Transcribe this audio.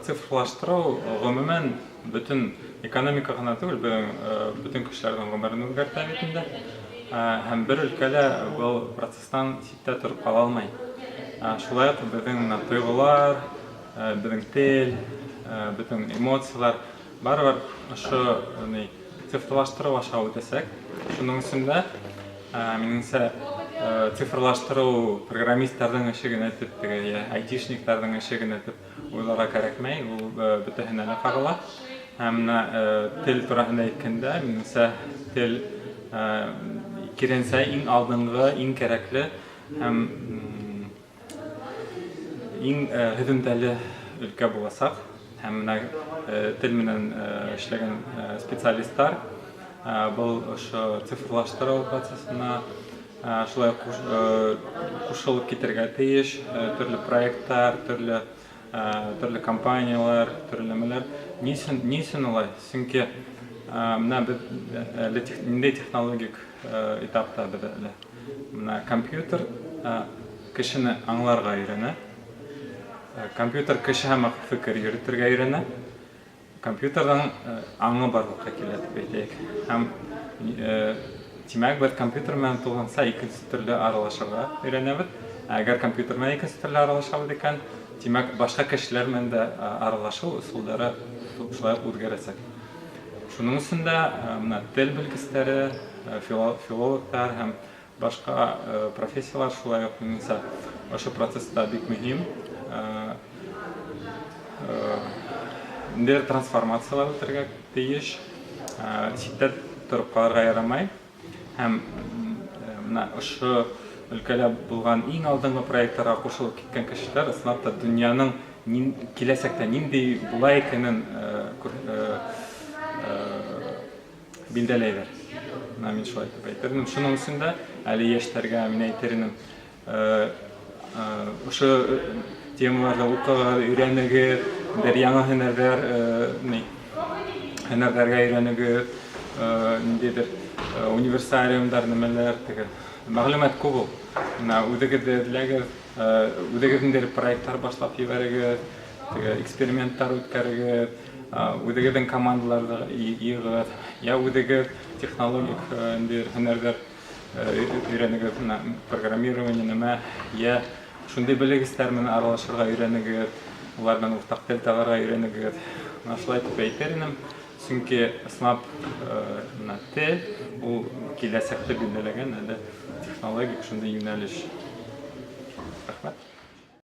цифрлаштыру гомумән бөтен экономика гына түгел, бөтен кешеләрнең гомерен үзгәртә бит инде. Һәм бер өлкәдә был процесстан читтә торып кала алмый. Шулай ук безнең тойгылар, безнең тел, бөтен эмоциялар барыбер ошо цифрлаштыру аша үтәсәк. Шуның өчен минеңсә цифрлаштыру программистларның эше генә итеп, айтишникларның эше генә итеп уйларга кирәкмәй, ул бөтәһенә дә кагыла. Һәм тел турында әйткәндә, минеңсә тел киренсә иң алдынгы, иң кирәкле һәм иң һөҗүмтәле өлкә буласак. Һәм тел менән эшләгән специалистлар был ошо цифрлаштыру процессына шулай кушылып китергә тиеш, төрле проекттар, төрле компаниялар, төрлемеләр. Ни өчен алай? Чөнки менә без ниндәй технологик этапта без әле. Менә компьютер кешене аңларга өйрәнә. Компьютер кеше һәм фикер йөртергә өйрәнә. Компьютердан аңы барлыкка килә дип әйтәйек. Һәм тимәк бер компьютер менән тулганса икенче төрле аралашырга өйрәнәбез. Әгәр компьютер менән икенче төрле аралашабыз икән, тимәк башка кешеләр менән дә аралашу ысулдары шулай үзгәрәсәк. Шуның өчен дә менә тел белгечләре, филологлар һәм башка профессиялар шулай ук минемчә ошо процесста бик мөһим. Ниндәй трансформациялар үтәргә тиеш, читтә торып калырга ярамай. Һәм менә ошо өлкәдә булган иң алдынгы проектларга кушылып киткән кешеләр ысынлап та дөньяның киләсәктә нинди була икәнен билдәләйләр. Мин шулай дип әйтермен. Шуның өчен дә әле яшьләргә мин әйтермен, ошо темаларда укыгыз, өйрәнегез, бер яңа һөнәрләргә өйрәнегез, ниндидер универсалиумдар, нәмәләр, мәгълүмат күп ул. Үзегезнең проектлар башлап җибәрегез, экспериментлар үткәрегез, үзегезнең командаларда егыгыз, я үзегез технологик һөнәрләр өйрәнегез, программирование нәмә, я шундый белгечләр менән аралашырга өйрәнегез, улар белән уртак тел табарга өйрәнегез. Шулай дип әйтермен. Чөнки ысынлап тел ул киләсәкте билдәләгән технологик шундый юнәлеш.